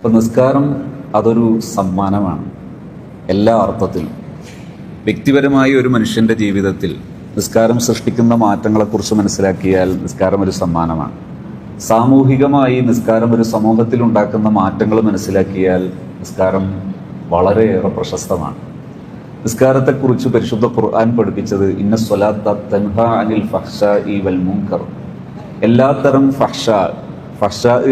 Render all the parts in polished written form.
അപ്പം നിസ്കാരം അതൊരു സമ്മാനമാണ് എല്ലാ അർത്ഥത്തിലും. വ്യക്തിപരമായി ഒരു മനുഷ്യൻ്റെ ജീവിതത്തിൽ നിസ്കാരം സൃഷ്ടിക്കുന്ന മാറ്റങ്ങളെക്കുറിച്ച് മനസ്സിലാക്കിയാൽ നിസ്കാരം ഒരു സമ്മാനമാണ്. സാമൂഹികമായി നിസ്കാരം ഒരു സമൂഹത്തിൽ ഉണ്ടാക്കുന്ന മാറ്റങ്ങൾ മനസ്സിലാക്കിയാൽ നിസ്കാരം വളരെയേറെ പ്രശസ്തമാണ്. നിസ്കാരത്തെക്കുറിച്ച് പരിശുദ്ധ ഖുർആൻ പഠിപ്പിച്ചത് ഇന്ന സ്വലാത്ത തൻഹാ അനിൽ ഫഹ്ശാഇ വൽ മുൻകർ. എല്ലാത്തരം ഫഹ്ശാ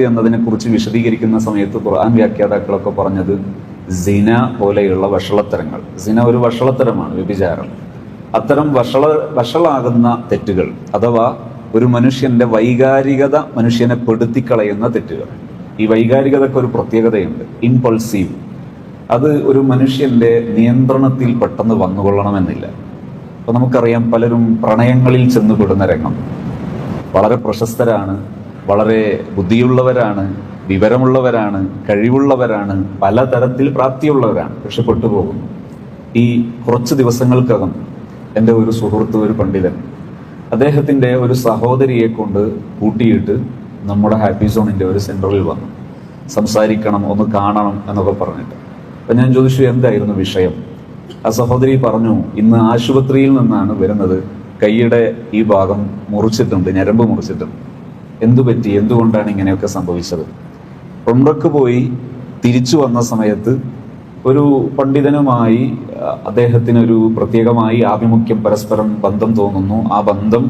എന്നതിനെക്കുറിച്ച് വിശദീകരിക്കുന്ന സമയത്ത് ഖുർആൻ വ്യാഖ്യാതാക്കളൊക്കെ പറഞ്ഞത് സിന പോലെയുള്ള വഷളത്തരങ്ങൾ. സിന ഒരു വഷളത്തരമാണ്, വ്യഭിചാരം. അത്തരം വഷളാകുന്ന തെറ്റുകൾ അഥവാ ഒരു മനുഷ്യന്റെ വൈകാരികത മനുഷ്യനെ പെടുത്തിക്കളയുന്ന തെറ്റുകൾ. ഈ വൈകാരികതയ്ക്ക് ഒരു പ്രത്യേകതയുണ്ട്, ഇംപൾസീവ്. അത് ഒരു മനുഷ്യന്റെ നിയന്ത്രണത്തിൽ പെട്ടെന്ന് വന്നുകൊള്ളണമെന്നില്ല. അപ്പൊ നമുക്കറിയാം, പലരും പ്രണയങ്ങളിൽ ചെന്നുപെടുന്ന രംഗം. വളരെ പ്രശസ്തരാണ്, വളരെ ബുദ്ധിയുള്ളവരാണ്, വിവരമുള്ളവരാണ്, കഴിവുള്ളവരാണ്, പലതരത്തിൽ പ്രാപ്തിയുള്ളവരാണ്, പക്ഷെ പെട്ടുപോകുന്നു. ഈ കുറച്ച് ദിവസങ്ങൾക്കകം എൻ്റെ ഒരു സുഹൃത്ത്, ഒരു പണ്ഡിതൻ, അദ്ദേഹത്തിൻ്റെ ഒരു സഹോദരിയെ കൊണ്ട് കൂട്ടിയിട്ട് നമ്മുടെ ഹാപ്പി സോണിൻ്റെ ഒരു സെൻറ്ററിൽ വന്നു. സംസാരിക്കണം, ഒന്ന് കാണണം എന്നൊക്കെ പറഞ്ഞിട്ട്. അപ്പം ഞാൻ ചോദിച്ചു എന്തായിരുന്നു വിഷയം. ആ സഹോദരി പറഞ്ഞു, ഇന്ന് ആശുപത്രിയിൽ നിന്നാണ് വരുന്നത്, കൈയുടെ ഈ ഭാഗം മുറിച്ചിട്ടുണ്ട്, ഞരമ്പ് മുറിച്ചിട്ടുണ്ട്. എന്തു പറ്റി, എന്തുകൊണ്ടാണ് ഇങ്ങനെയൊക്കെ സംഭവിച്ചത്? ഉംറക്ക് പോയി തിരിച്ചു വന്ന സമയത്ത് ഒരു പണ്ഡിതനുമായി അദ്ദേഹത്തിനൊരു പ്രത്യേകമായി ആഭിമുഖ്യം, പരസ്പരം ബന്ധം തോന്നുന്നു. ആ ബന്ധം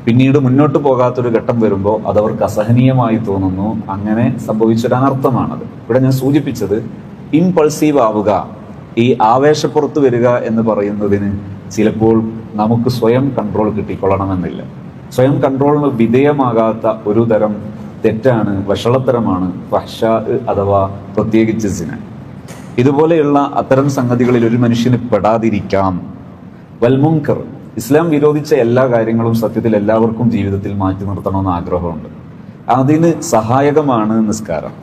പിന്നീട് മുന്നോട്ട് പോകാത്തൊരു ഘട്ടം വരുമ്പോൾ അതവർക്ക് അസഹനീയമായി തോന്നുന്നു. അങ്ങനെ സംഭവിച്ചൊരു അനർത്ഥമാണത്. ഇവിടെ ഞാൻ സൂചിപ്പിച്ചത് ഇംപൾസീവ് ആവുക, ഈ ആവേശപ്പുറത്ത് വരിക എന്ന് പറയുന്നതിന് ചിലപ്പോൾ നമുക്ക് സ്വയം കൺട്രോൾ കിട്ടിക്കൊള്ളണമെന്നില്ല. സ്വയം കൺട്രോളിന് വിധേയമാകാത്ത ഒരു തരം തെറ്റാണ്, വഷളത്തരമാണ് ഫഹ്ശാ അഥവാ പ്രത്യേകിച്ച് സിന. ഇതുപോലെയുള്ള അത്തരം സംഗതികളിൽ ഒരു മനുഷ്യന് പെടാതിരിക്കാം. വൽ മുൻകർ, ഇസ്ലാം വിരോധിച്ച എല്ലാ കാര്യങ്ങളും സത്യത്തിൽ എല്ലാവർക്കും ജീവിതത്തിൽ മാറ്റി നിർത്തണമെന്ന് ആഗ്രഹമുണ്ട്. അതിന് സഹായകമാണ് നിസ്കാരം.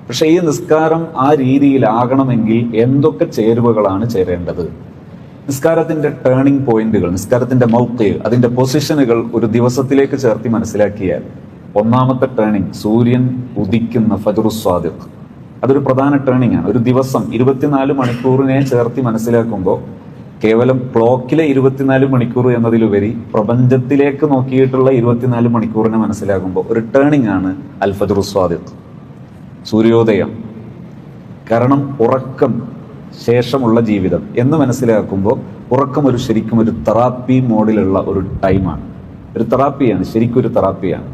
പക്ഷെ ഈ നിസ്കാരം ആ രീതിയിലാകണമെങ്കിൽ എന്തൊക്കെ ചേരുവകളാണ് ചേരേണ്ടത്? നിസ്കാരത്തിന്റെ ടേണിംഗ് പോയിന്റുകൾ, നിസ്കാരത്തിന്റെ മൗഖിഅ്, അതിന്റെ പൊസിഷനുകൾ ഒരു ദിവസത്തിലേക്ക് ചേർത്തി മനസ്സിലാക്കിയാൽ, ഒന്നാമത്തെ ടേണിംഗ് സൂര്യൻ ഉദിക്കുന്ന ഫജ്റുസ് സ്വാദിഖ്, അതൊരു പ്രധാന ടേണിംഗ് ആണ്. ഒരു ദിവസം 24 മണിക്കൂറിനെ ചേർത്തി മനസ്സിലാക്കുമ്പോൾ കേവലം ക്ലോക്കിലെ 24 മണിക്കൂർ എന്നതിലുപരി പ്രപഞ്ചത്തിലേക്ക് നോക്കിയിട്ടുള്ള 24 മണിക്കൂറിനെ മനസ്സിലാക്കുമ്പോൾ ഒരു ടേണിംഗ് ആണ് അൽ ഫജ്റുസ് സ്വാദിഖ്, സൂര്യോദയം. കാരണം ഉറക്കം ശേഷമുള്ള ജീവിതം എന്ന് മനസ്സിലാക്കുമ്പോൾ ഉറക്കം ശരിക്കും ഒരു തെറാപ്പി മോഡിലുള്ള ഒരു ടൈമാണ്, ഒരു തെറാപ്പിയാണ്, ശരിക്കും ഒരു തെറാപ്പിയാണ്.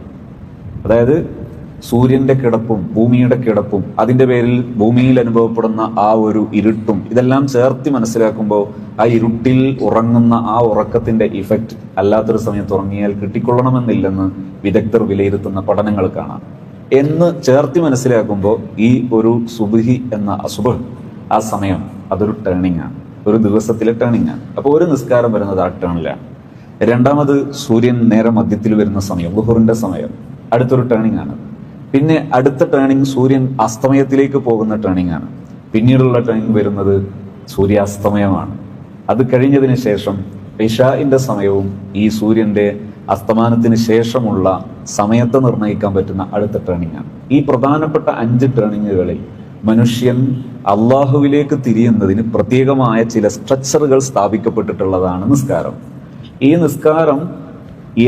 അതായത് സൂര്യന്റെ കിടപ്പും ഭൂമിയുടെ കിടപ്പും അതിന്റെ പേരിൽ ഭൂമിയിൽ അനുഭവപ്പെടുന്ന ആ ഒരു ഇരുട്ടും ഇതെല്ലാം ചേർത്തി മനസ്സിലാക്കുമ്പോൾ ആ ഇരുട്ടിൽ ഉറങ്ങുന്ന ആ ഉറക്കത്തിന്റെ ഇഫക്റ്റ് അല്ലാത്തൊരു സമയത്ത് ഉറങ്ങിയാൽ കിട്ടിക്കൊള്ളണമെന്നില്ലെന്ന് വിദഗ്ധർ വിലയിരുത്തുന്ന പഠനങ്ങൾ കാണാം. എന്ന് ചേർത്തി മനസ്സിലാക്കുമ്പോൾ ഈ ഒരു സുബ്ഹി എന്ന അസുബഹ്, ആ സമയം അതൊരു ടേണിംഗ് ആണ്, ഒരു ദിവസത്തിലെ ടേണിംഗ് ആണ്. അപ്പോൾ ഒരു നിസ്കാരം വരുന്നത് ആ ടേണിലാണ്. രണ്ടാമത് സൂര്യൻ നേരെ മധ്യത്തിൽ വരുന്ന സമയം, ളുഹറിന്റെ സമയം, അടുത്തൊരു ടേണിംഗ് ആണ്. പിന്നെ അടുത്ത ടേണിംഗ് സൂര്യൻ അസ്തമയത്തിലേക്ക് പോകുന്ന ടേണിംഗ് ആണ്. പിന്നീടുള്ള ടേണിംഗ് വരുന്നത് സൂര്യാസ്തമയമാണ്. അത് കഴിഞ്ഞതിന് ശേഷം ഇശാഇന്റെ സമയവും ഈ സൂര്യന്റെ അസ്തമാനത്തിന് ശേഷമുള്ള സമയത്തെ നിർണ്ണയിക്കാൻ പറ്റുന്ന അടുത്ത ടേണിംഗ് ആണ്. ഈ പ്രധാനപ്പെട്ട 5 ടേണിങ്ങുകളിൽ മനുഷ്യൻ അള്ളാഹുവിലേക്ക് തിരിയുന്നതിന് പ്രത്യേകമായ ചില സ്ട്രക്ചറുകൾ സ്ഥാപിക്കപ്പെട്ടിട്ടുള്ളതാണ് നിസ്കാരം. ഈ നിസ്കാരം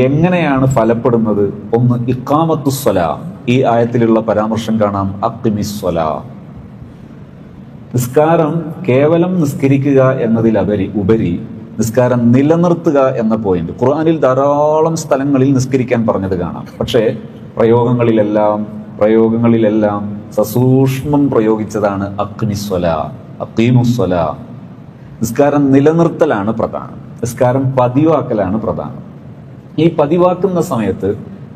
എങ്ങനെയാണ് ഫലപ്പെടുന്നത്? ഒന്ന്, ഇഖാമത്തുസ്സലാ, ഈ ആയത്തിലുള്ള പരാമർശം കാണാം, അഖിമിസ്സലാ. നിസ്കാരം കേവലം നിസ്കരിക്കുക എന്നതിലുപരി നിസ്കാരം നിലനിർത്തുക എന്ന പോയിന്റ് ഖുർആനിൽ ധാരാളം സ്ഥലങ്ങളിൽ നിസ്കരിക്കാൻ പറഞ്ഞത് കാണാം. പക്ഷേ പ്രയോഗങ്ങളിലെല്ലാം സസൂക്ഷ്മം പ്രയോഗിച്ചതാണ് അഖ്മിസ്സലാ, അഖീമുസ്സലാ. നിസ്കാരം നിലനിർത്തലാണ് പ്രധാനം, നിസ്കാരം പതിവാക്കലാണ് പ്രധാനം. ഈ പതിവാക്കുന്ന സമയത്ത്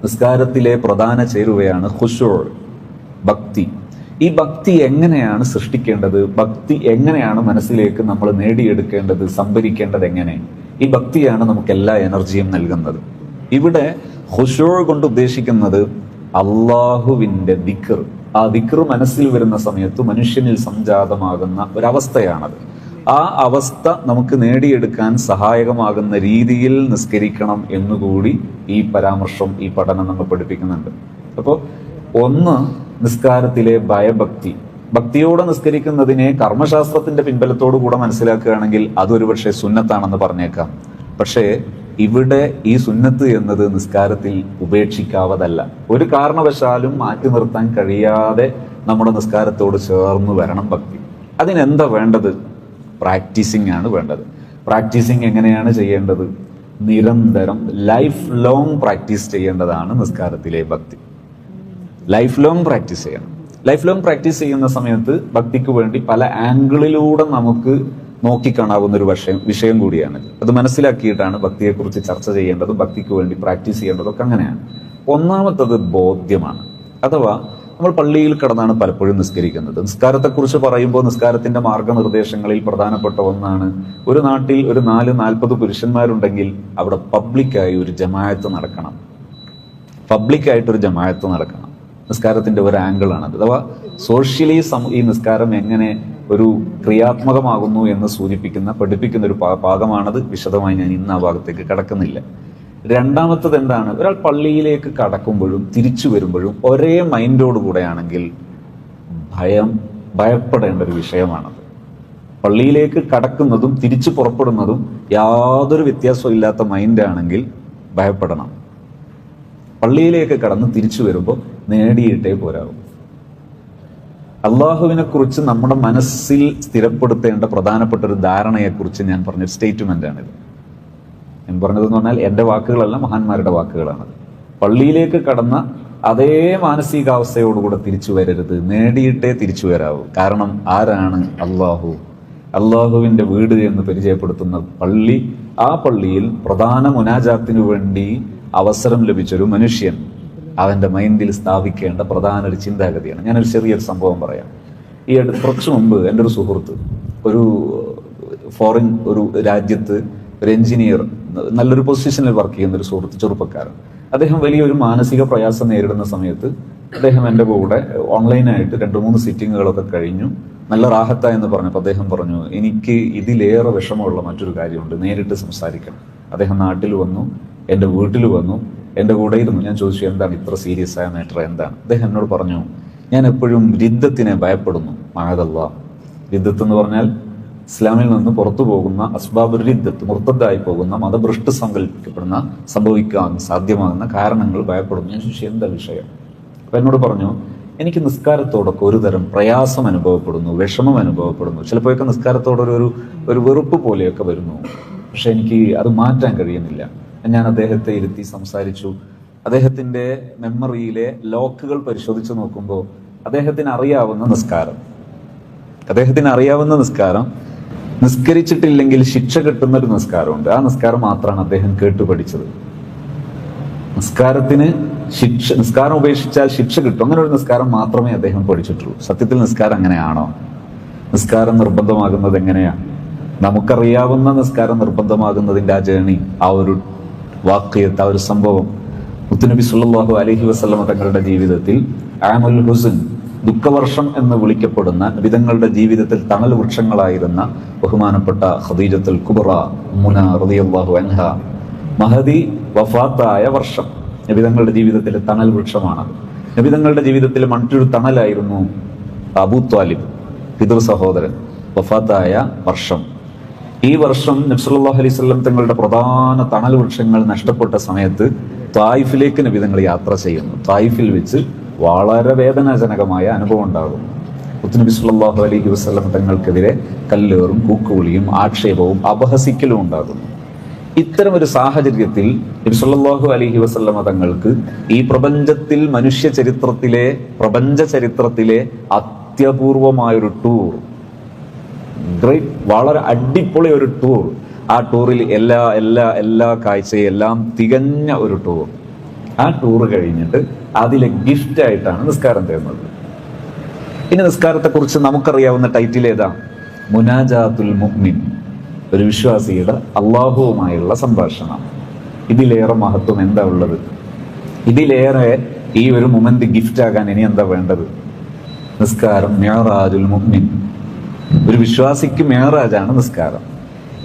നിസ്കാരത്തിലെ പ്രധാന ചേരുവയാണ് ഖുശൂഅ്, ഭക്തി. ഈ ഭക്തി എങ്ങനെയാണ് സൃഷ്ടിക്കേണ്ടത്? ഭക്തി എങ്ങനെയാണ് മനസ്സിലേക്ക് നമ്മൾ നേടിയെടുക്കേണ്ടത്, സംഭരിക്കേണ്ടത് എങ്ങനെ? ഈ ഭക്തിയാണ് നമുക്ക് എല്ലാ എനർജിയും നൽകുന്നത്. ഇവിടെ ഖുശൂഅ് കൊണ്ട് ഉദ്ദേശിക്കുന്നത് അള്ളാഹുവിന്റെ ദിക്ർ. ആ ദിക്ർ മനസ്സിൽ വരുന്ന സമയത്ത് മനുഷ്യനിൽ സംജാതമാകുന്ന ഒരവസ്ഥയാണത്. ആ അവസ്ഥ നമുക്ക് നേടിയെടുക്കാൻ സഹായകമാകുന്ന രീതിയിൽ നിസ്കരിക്കണം എന്നുകൂടി ഈ പരാമർശം, ഈ പഠനം നമ്മൾ പഠിപ്പിക്കുന്നുണ്ട്. അപ്പോൾ ഒന്ന്, നിസ്കാരത്തിലെ ഭയഭക്തി, ഭക്തിയോടെ നിസ്കരിക്കുന്നതിനെ കർമ്മശാസ്ത്രത്തിന്റെ പിൻബലത്തോടു കൂടെ മനസ്സിലാക്കുകയാണെങ്കിൽ അതൊരു പക്ഷേ സുന്നത്താണെന്ന് പറഞ്ഞേക്കാം. പക്ഷേ ഇവിടെ ഈ സുന്നത്ത് എന്നത് നിസ്കാരത്തിൽ ഉപേക്ഷിക്കാവതല്ല. ഒരു കാരണവശാലും മാറ്റി നിർത്താൻ കഴിയാതെ നമ്മുടെ നിസ്കാരത്തോട് ചേർന്ന് വരണം ഭക്തി. അതിനെന്താ വേണ്ടത്? പ്രാക്ടീസിങ് ആണ് വേണ്ടത്. പ്രാക്ടീസിങ് എങ്ങനെയാണ് ചെയ്യേണ്ടത്? നിരന്തരം ലൈഫ് ലോങ് പ്രാക്ടീസ് ചെയ്യേണ്ടതാണ് നിസ്കാരത്തിലെ ഭക്തി. ലൈഫ് ലോങ് പ്രാക്ടീസ് ചെയ്യണം. ലൈഫ് ലോങ് പ്രാക്ടീസ് ചെയ്യുന്ന സമയത്ത് ഭക്തിക്ക് വേണ്ടി പല ആംഗിളിലൂടെ നമുക്ക് നോക്കിക്കാണാവുന്ന ഒരു വിഷയം കൂടിയാണ്. അത് മനസ്സിലാക്കിയിട്ടാണ് ഭക്തിയെക്കുറിച്ച് ചർച്ച ചെയ്യേണ്ടതും ഭക്തിക്ക് വേണ്ടി പ്രാക്ടീസ് ചെയ്യേണ്ടതൊക്കെ അങ്ങനെയാണ്. ഒന്നാമത്തത് ബോധ്യമാണ്. അഥവാ നമ്മൾ പള്ളിയിൽ കിടന്നാണ് പലപ്പോഴും നിസ്കരിക്കുന്നത്. നിസ്കാരത്തെക്കുറിച്ച് പറയുമ്പോൾ നിസ്കാരത്തിന്റെ മാർഗനിർദ്ദേശങ്ങളിൽ പ്രധാനപ്പെട്ട ഒന്നാണ്, ഒരു നാട്ടിൽ ഒരു 40 പുരുഷന്മാരുണ്ടെങ്കിൽ അവിടെ പബ്ലിക്കായി ഒരു ജമാഅത്ത് നടക്കണം. പബ്ലിക്കായിട്ടൊരു ജമാഅത്ത് നടക്കണം. നിസ്കാരത്തിന്റെ ഒരു ആംഗിളാണത്. അഥവാ സോഷ്യലി ഈ നിസ്കാരം എങ്ങനെ ഒരു ക്രിയാത്മകമാകുന്നു എന്ന് പഠിപ്പിക്കുന്ന ഒരു ഭാഗമാണത്. വിശദമായി ഞാൻ ഇന്ന് ആ ഭാഗത്തേക്ക് കടക്കുന്നില്ല. രണ്ടാമത്തത് എന്താണ്? ഒരാൾ പള്ളിയിലേക്ക് കടക്കുമ്പോഴും തിരിച്ചു വരുമ്പോഴും ഒരേ മൈൻഡോടുകൂടെയാണെങ്കിൽ ഭയപ്പെടേണ്ട ഒരു വിഷയമാണത്. പള്ളിയിലേക്ക് കടക്കുന്നതും തിരിച്ചു പുറപ്പെടുന്നതും യാതൊരു വ്യത്യാസവും ഇല്ലാത്ത മൈൻഡാണെങ്കിൽ ഭയപ്പെടണം. പള്ളിയിലേക്ക് കടന്ന് തിരിച്ചു വരുമ്പോൾ നേടിയിട്ടേ പോരാവും. അള്ളാഹുവിനെ കുറിച്ച് നമ്മുടെ മനസ്സിൽ സ്ഥിരപ്പെടുത്തേണ്ട പ്രധാനപ്പെട്ട ഒരു ധാരണയെക്കുറിച്ച് ഞാൻ പറഞ്ഞൊരു സ്റ്റേറ്റ്മെന്റാണിത്. ഞാൻ പറഞ്ഞതെന്ന് പറഞ്ഞാൽ എൻ്റെ വാക്കുകളല്ല, മഹാന്മാരുടെ വാക്കുകളാണ്. പള്ളിയിലേക്ക് കടന്ന അതേ മാനസികാവസ്ഥയോടുകൂടെ തിരിച്ചു വരരുത്, നേടിയിട്ടേ തിരിച്ചു വരാവൂ. കാരണം ആരാണ് അള്ളാഹു? അള്ളാഹുവിന്റെ വീട് എന്ന് പരിചയപ്പെടുത്തുന്ന പള്ളി. ആ പള്ളിയിൽ പ്രധാന മുനാജാത്തിനു വേണ്ടി അവസരം ലഭിച്ചൊരു മനുഷ്യൻ അവന്റെ മൈൻഡിൽ സ്ഥാപിക്കേണ്ട പ്രധാന ഒരു ചിന്താഗതിയാണ്. ഞാനൊരു ചെറിയൊരു സംഭവം പറയാം. ഈ കുറച്ചു മുമ്പ് എൻ്റെ ഒരു സുഹൃത്ത് ഒരു ഫോറിൻ ഒരു രാജ്യത്ത് ഒരു എഞ്ചിനീയർ, നല്ലൊരു പൊസിഷനിൽ വർക്ക് ചെയ്യുന്ന ഒരു സുഹൃത്ത്, ചെറുപ്പക്കാരൻ. അദ്ദേഹം വലിയൊരു മാനസിക പ്രയാസം നേരിടുന്ന സമയത്ത് അദ്ദേഹം എൻ്റെ കൂടെ ഓൺലൈനായിട്ട് 2-3 സിറ്റിങ്ങുകളൊക്കെ കഴിഞ്ഞു. നല്ല റാഹത്ത എന്ന് പറഞ്ഞപ്പോൾ അദ്ദേഹം പറഞ്ഞു, എനിക്ക് ഇതിലേറെ വിഷമമുള്ള മറ്റൊരു കാര്യമുണ്ട്, നേരിട്ട് സംസാരിക്കണം. അദ്ദേഹം നാട്ടിൽ വന്നു, എൻ്റെ വീട്ടിൽ വന്നു, എൻ്റെ കൂടെ ഇരുന്നു. ഞാൻ ചോദിച്ചു, എന്താണ് ഇത്ര സീരിയസ് ആയ മാറ്റർ എന്താണ്? അദ്ദേഹം എന്നോട് പറഞ്ഞു, ഞാൻ എപ്പോഴും രിദ്ദത്തിനെ ഭയപ്പെടുന്നു. മഅദല്ലാ. രിദ്ദത്ത് എന്ന് പറഞ്ഞാൽ ഇസ്ലാമിൽ നിന്ന് പുറത്തു പോകുന്ന അസ്ബാബുൽ റിദ്ദത്ത്, മുർത്തദ്ദായി പോകുന്ന മതഭ്രഷ്ട് സംഭവിക്കാൻ സാധ്യമാകുന്ന കാരണങ്ങൾ ഭയപ്പെടുന്നു. ഞാൻ ചോദിച്ചു, എന്താ വിഷയം? അപ്പൊ എന്നോട് പറഞ്ഞു, എനിക്ക് നിസ്കാരത്തോടൊക്കെ ഒരു തരം പ്രയാസം അനുഭവപ്പെടുന്നു, വിഷമം അനുഭവപ്പെടുന്നു. ചിലപ്പോഴൊക്കെ നിസ്കാരത്തോടൊരു വെറുപ്പ് പോലെയൊക്കെ വരുന്നു. പക്ഷെ എനിക്ക് അത് മാറ്റാൻ കഴിയുന്നില്ല. ഞാൻ അദ്ദേഹത്തെ ഇരുത്തി സംസാരിച്ചു. അദ്ദേഹത്തിന്റെ മെമ്മറിയിലെ ലോക്കുകൾ പരിശോധിച്ച് നോക്കുമ്പോൾ അദ്ദേഹത്തിന് അറിയാവുന്ന നിസ്കാരം നിസ്കരിച്ചിട്ടില്ലെങ്കിൽ ശിക്ഷ കിട്ടുന്ന ഒരു നിസ്കാരമുണ്ട്. ആ നിസ്കാരം മാത്രമാണ് അദ്ദേഹം കേട്ടുപഠിച്ചത്. നിസ്കാരം ഉപേക്ഷിച്ചാൽ ശിക്ഷ കിട്ടും, അങ്ങനെ ഒരു നിസ്കാരം മാത്രമേ അദ്ദേഹം പഠിച്ചിട്ടുള്ളൂ. സത്യത്തിൽ നിസ്കാരം അങ്ങനെയാണോ? നിസ്കാരം നിർബന്ധമാകുന്നത് എങ്ങനെയാ? നമുക്കറിയാവുന്ന നിസ്കാരം നിർബന്ധമാകുന്നതിന്റെ ആ ജേണി, ആ ഒരു വാക്യത്ത്, ആ ഒരു സംഭവം മുത്തുനബി സല്ലല്ലാഹു അലൈഹി വസല്ലമ തങ്ങളുടെ ജീവിതത്തിൽ ആമുൽ ഹുസ്ൻ, ദുഃഖവർഷം എന്ന് വിളിക്കപ്പെടുന്ന നബിതങ്ങളുടെ ജീവിതത്തിൽ തണൽ വൃക്ഷങ്ങളായിരുന്ന ബഹുമാനപ്പെട്ട ഖദീജത്തുൽ കുബ്ര ഉമ്മുന റളിയല്ലാഹു അൻഹ, മഹദി വഫാത്തായ വർഷം നബിതങ്ങളുടെ ജീവിതത്തിലെ തണൽ വൃക്ഷമാണ്. നബിതങ്ങളുടെ ജീവിതത്തിലെ മറ്റൊരു തണലായിരുന്നു അബൂ ത്വാലിബ്, പിതൃ സഹോദരൻ, വഫാത്തായ വർഷം. ഈ വർഷം നബി സല്ലല്ലാഹു അലൈഹി വസല്ലം തങ്ങളുടെ പ്രധാന തണൽ വൃക്ഷങ്ങൾ നഷ്ടപ്പെട്ട സമയത്ത് ത്വായിഫിലേക്ക് നബിതങ്ങൾ യാത്ര ചെയ്യുന്നു. ത്വായിഫിൽ വെച്ച് വളരെ വേദനാജനകമായ അനുഭവം ഉണ്ടാകുന്നു. മുത്തുനബി സല്ലല്ലാഹു അലൈഹി വസല്ലം തങ്ങൾക്കെതിരെ കല്ലേറും കൂക്കുവിളിയും ആക്ഷേപവും അപഹസിക്കലും ഉണ്ടാകുന്നു. ഇത്തരം ഒരു സാഹചര്യത്തിൽ നബി സല്ലല്ലാഹു അലൈഹി വസല്ലം തങ്ങൾക്ക് ഈ മനുഷ്യ ചരിത്രത്തിലെ അത്യപൂർവമായൊരു ടൂർ, വളരെ അടിപൊളി ഒരു ടൂർ, ആ ടൂറിൽ എല്ലാ കാഴ്ചയും എല്ലാം തികഞ്ഞ ഒരു ടൂർ. ആ ടൂർ കഴിഞ്ഞിട്ട് അതിലെ ഗിഫ്റ്റ് ആയിട്ടാണ് നിസ്കാരം തരുന്നത്. ഇനി നിസ്കാരത്തെക്കുറിച്ച് നമുക്കറിയാവുന്ന ടൈറ്റിൽ ഏതാ? മുനാജാത്തുൽ മുഅ്മിൻ, ഒരു വിശ്വാസിയുടെ അള്ളാഹുവുമായുള്ള സംഭാഷണം. ഇതിലേറെ മഹത്വം എന്താ ഉള്ളത്? ഇതിലേറെ ഈ ഒരു മൊമെന്റ് ഗിഫ്റ്റ് ആകാൻ ഇനി എന്താ വേണ്ടത്? നിസ്കാരം മിഅ്റാജുൽ മുഅ്മിൻ, ഒരു വിശ്വാസിക്ക് മിഅ്റാജാണ് നിസ്കാരം.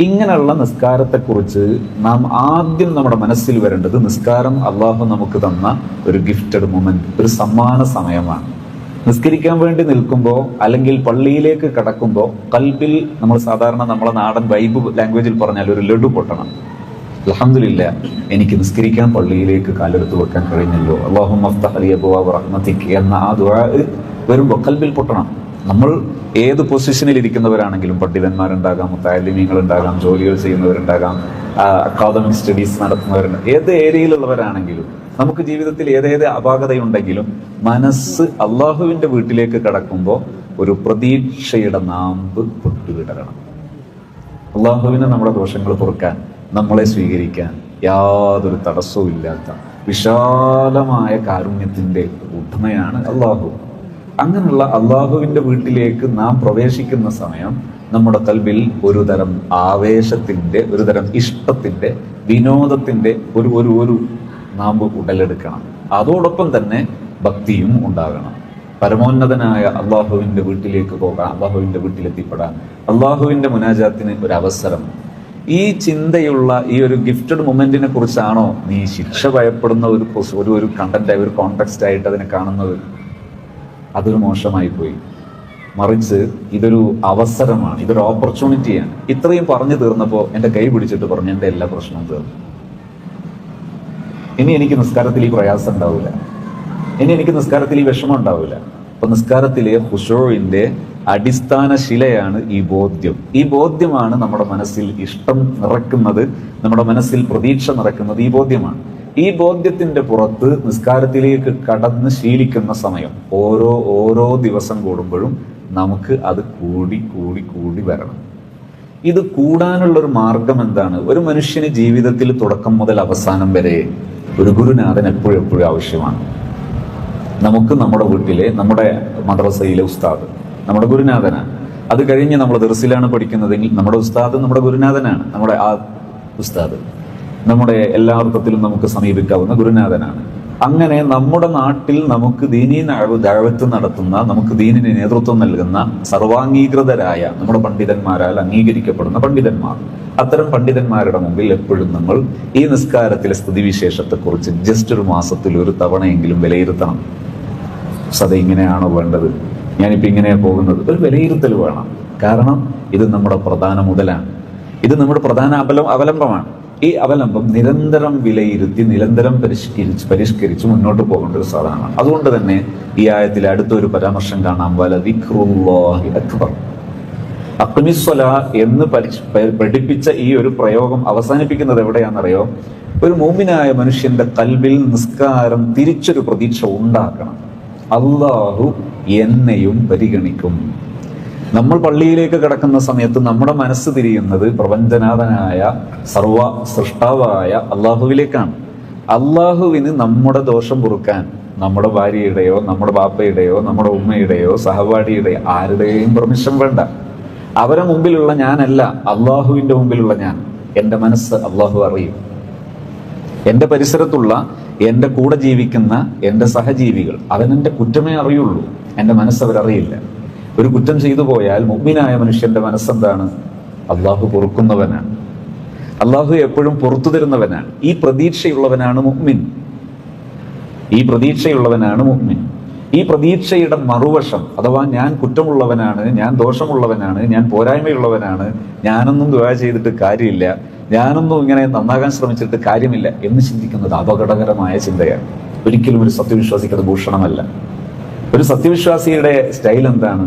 ഇങ്ങനെയുള്ള നിസ്കാരത്തെക്കുറിച്ച് നാം ആദ്യം നമ്മുടെ മനസ്സിൽ വരേണ്ടത്, നിസ്കാരം അള്ളാഹു നമുക്ക് തന്ന ഒരു ഗിഫ്റ്റഡ് മൊമെന്റ്, ഒരു സമ്മാന സമയമാണ്. നിസ്കരിക്കാൻ വേണ്ടി നിൽക്കുമ്പോൾ അല്ലെങ്കിൽ പള്ളിയിലേക്ക് കടക്കുമ്പോൾ കൽബിൽ നമ്മൾ സാധാരണ നമ്മളെ നാടൻ വൈബ് ലാംഗ്വേജിൽ പറഞ്ഞാൽ ഒരു ലഡു പൊട്ടണം. അൽഹംദുലില്ലാ, എനിക്ക് നിസ്കരിക്കാൻ പള്ളിയിലേക്ക് കാലെടുത്ത് വെക്കാൻ കഴിഞ്ഞല്ലോ, അല്ലാഹുമ്മ അഫ്തഹ് ലി അബ്വാബ റഹ്മതിക് എന്ന ആ ദുആ വരുമ്പോൾ കൽബിൽ പൊട്ടണം. നമ്മൾ ഏത് പൊസിഷനിൽ ഇരിക്കുന്നവരാണെങ്കിലും, പണ്ഡിതന്മാരുണ്ടാകാം, മുത്തഅല്ലിമീങ്ങളുണ്ടാകാം, ജോലികൾ ചെയ്യുന്നവരുണ്ടാകാം, അക്കാദമിക് സ്റ്റഡീസ് നടത്തുന്നവരുണ്ട്, ഏത് ഏരിയയിലുള്ളവരാണെങ്കിലും നമുക്ക് ജീവിതത്തിൽ ഏതേത് അപാകതയുണ്ടെങ്കിലും മനസ്സ് അള്ളാഹുവിന്റെ വീട്ടിലേക്ക് കടക്കുമ്പോൾ ഒരു പ്രതീക്ഷയുടെ നാമ്പ് പൊട്ടുവിടരണം. അള്ളാഹുവിനെ നമ്മുടെ ദോഷങ്ങൾ പൊറുക്കാൻ, നമ്മളെ സ്വീകരിക്കാൻ യാതൊരു തടസ്സവും ഇല്ലാത്ത വിശാലമായ കാരുണ്യത്തിന്റെ ഉടമയാണ് അള്ളാഹു. അങ്ങനെയുള്ള അള്ളാഹുവിന്റെ വീട്ടിലേക്ക് നാം പ്രവേശിക്കുന്ന സമയം നമ്മുടെ കൽബിൽ ഒരു തരം ആവേശത്തിന്റെ, ഒരു തരം ഇഷ്ടത്തിന്റെ, വിനോദത്തിന്റെ ഒരു നാമ്പ് ഉടലെടുക്കണം. അതോടൊപ്പം തന്നെ ഭക്തിയും ഉണ്ടാകണം. പരമോന്നതനായ അള്ളാഹുവിന്റെ വീട്ടിലേക്ക് പോകാൻ, അള്ളാഹുവിന്റെ വീട്ടിലെത്തിപ്പെടാൻ, അള്ളാഹുവിന്റെ മുനാജാത്തിന് ഒരു അവസരം. ഈ ചിന്തയുള്ള ഈ ഒരു ഗിഫ്റ്റഡ് മൊമെന്റിനെ കുറിച്ചാണോ നീ ശിക്ഷ ഭയപ്പെടുന്ന ഒരു കണ്ടന്റായി, ഒരു കോണ്ടെക്സ്റ്റ് ആയിട്ട് അതിനെ കാണുന്നത്? അതൊരു മോശമായി പോയി. മറിച്ച് ഇതൊരു അവസരമാണ്, ഇതൊരു ഓപ്പർച്യൂണിറ്റിയാണ്. ഇത്രയും പറഞ്ഞു തീർന്നപ്പോൾ എൻ്റെ കൈ പിടിച്ചിട്ട് പറഞ്ഞു, എൻ്റെ എല്ലാ പ്രശ്നവും തീർന്നു. ഇനി എനിക്ക് നിസ്കാരത്തിൽ ഈ പ്രയാസം ഉണ്ടാവില്ല, ഇനി എനിക്ക് നിസ്കാരത്തിൽ ഈ വിഷമം ഉണ്ടാവില്ല. അപ്പൊ നിസ്കാരത്തിലെ ഖുശൂഇന്റെ അടിസ്ഥാന ശിലയാണ് ഈ ബോധ്യം. ഈ ബോധ്യമാണ് നമ്മുടെ മനസ്സിൽ ഇഷ്ടം നിറയ്ക്കുന്നത്, നമ്മുടെ മനസ്സിൽ പ്രതീക്ഷ നിറയ്ക്കുന്നത് ഈ ബോധ്യമാണ്. ഈ ബോധ്യത്തിന്റെ പുറത്ത് നിസ്കാരത്തിലേക്ക് കടന്ന് ശീലിക്കുന്ന സമയം ഓരോ ദിവസം കൂടുമ്പോഴും നമുക്ക് അത് കൂടി വരണം. ഇത് കൂടാനുള്ളൊരു മാർഗം എന്താണ്? ഒരു മനുഷ്യന് ജീവിതത്തിൽ തുടക്കം മുതൽ അവസാനം വരെ ഒരു ഗുരുനാഥൻ എപ്പോഴും ആവശ്യമാണ്. നമുക്ക് നമ്മുടെ വീട്ടിലെ, നമ്മുടെ മദ്രസയിലെ ഉസ്താദ് നമ്മുടെ ഗുരുനാഥനാണ്. അത് കഴിഞ്ഞ് നമ്മൾ ദർസിലാണ് പഠിക്കുന്നതെങ്കിൽ നമ്മുടെ ഉസ്താദ് നമ്മുടെ ഗുരുനാഥനാണ്. നമ്മുടെ ആ ഉസ്താദ് നമ്മുടെ എല്ലാ അർത്ഥത്തിലും നമുക്ക് സമീപിക്കാവുന്ന ഗുരുനാഥനാണ്. അങ്ങനെ നമ്മുടെ നാട്ടിൽ നമുക്ക് ദീനീ ദഅവത്ത് നടത്തുന്ന, നമുക്ക് ദീനിന് നേതൃത്വം നൽകുന്ന സർവാംഗീകൃതരായ നമ്മുടെ പണ്ഡിതന്മാരാൽ അംഗീകരിക്കപ്പെടുന്ന പണ്ഡിതന്മാർ, അത്തരം പണ്ഡിതന്മാരുടെ മുമ്പിൽ എപ്പോഴും നമ്മൾ ഈ നിസ്കാരത്തിലെ സ്ഥിതിവിശേഷത്തെക്കുറിച്ച് ജസ്റ്റ് ഒരു മാസത്തിൽ ഒരു തവണയെങ്കിലും വിലയിരുത്തണം. സത ഇങ്ങനെയാണോ വേണ്ടത്, ഞാനിപ്പോൾ ഇങ്ങനെയാണ് പോകുന്നത്, ഒരു വിലയിരുത്തൽ വേണം. കാരണം ഇത് നമ്മുടെ പ്രധാന മുതലാണ്, ഇത് നമ്മുടെ പ്രധാന അവലംബമാണ്. ഈ അവലംബം നിരന്തരം വിലയിരുത്തി, നിരന്തരം പരിഷ്കരിച്ച് മുന്നോട്ട് പോകേണ്ട ഒരു സാധനമാണ്. അതുകൊണ്ട് തന്നെ ഈ ആയത്തിൽ അടുത്തൊരു പരാമർശം കാണാം, വലദിക്റുല്ലാഹി അക്ബർ. അഖ്മിസ്സലാ എന്ന് പഠിപ്പിച്ച ഈ ഒരു പ്രയോഗം അവസാനിപ്പിക്കുന്നത് എവിടെയാണെന്നറിയോ? ഒരു മുഅ്മിനായ മനുഷ്യന്റെ കൽബിൽ നിസ്കാരം തിരിച്ചൊരു പ്രതീക്ഷ ഉണ്ടാക്കണം. അല്ലാഹു എന്നെയും പരിഗണിക്കും. നമ്മൾ പള്ളിയിലേക്ക് കടക്കുന്ന സമയത്ത് നമ്മുടെ മനസ്സ് തിരിയുന്നത് പ്രപഞ്ചനാഥനായ സർവ സൃഷ്ടാവായ അള്ളാഹുവിലേക്കാണ്. അള്ളാഹുവിന് നമ്മുടെ ദോഷം പൊറുക്കാൻ നമ്മുടെ ഭാര്യയുടെയോ നമ്മുടെ ബാപ്പയുടെയോ നമ്മുടെ ഉമ്മയുടെയോ സഹപാഠിയുടെയോ ആരുടെയും പെർമിഷൻ വേണ്ട. അവരെ മുമ്പിലുള്ള ഞാനല്ല, അള്ളാഹുവിന്റെ മുമ്പിലുള്ള ഞാൻ. എൻ്റെ മനസ്സ് അള്ളാഹു അറിയും. എൻ്റെ പരിസരത്തുള്ള, എൻ്റെ കൂടെ ജീവിക്കുന്ന എൻ്റെ സഹജീവികൾ, അവനെൻ്റെ കുറ്റമേ അറിയുള്ളൂ, എൻ്റെ മനസ്സ് അവരറിയില്ല. ഒരു കുറ്റം ചെയ്തു പോയാൽ മുഅ്മിനായ മനുഷ്യന്റെ മനസ്സെന്താണ്? അള്ളാഹു പൊറുക്കുന്നവനാണ്, അള്ളാഹു എപ്പോഴും പുറത്തു തരുന്നവനാണ്. ഈ പ്രതീക്ഷയുള്ളവനാണ് മുഅ്മിൻ. ഈ പ്രതീക്ഷയുള്ളവനാണ് മുഅ്മിൻ. ഈ പ്രതീക്ഷയുടെ മറുവശം, അഥവാ ഞാൻ കുറ്റമുള്ളവനാണ്, ഞാൻ ദോഷമുള്ളവനാണ്, ഞാൻ പോരായ്മയുള്ളവനാണ്, ഞാനൊന്നും ദുആ ചെയ്തിട്ട് കാര്യമില്ല, ഞാനൊന്നും ഇങ്ങനെ നന്നാകാൻ ശ്രമിച്ചിട്ട് കാര്യമില്ല എന്ന് ചിന്തിക്കുന്നത് അപകടകരമായ ചിന്തയാണ്. ഒരിക്കലും ഒരു സത്യവിശ്വാസിക്ക് അത് ഭൂഷണമല്ല. ഒരു സത്യവിശ്വാസിയുടെ സ്റ്റൈൽ എന്താണ്?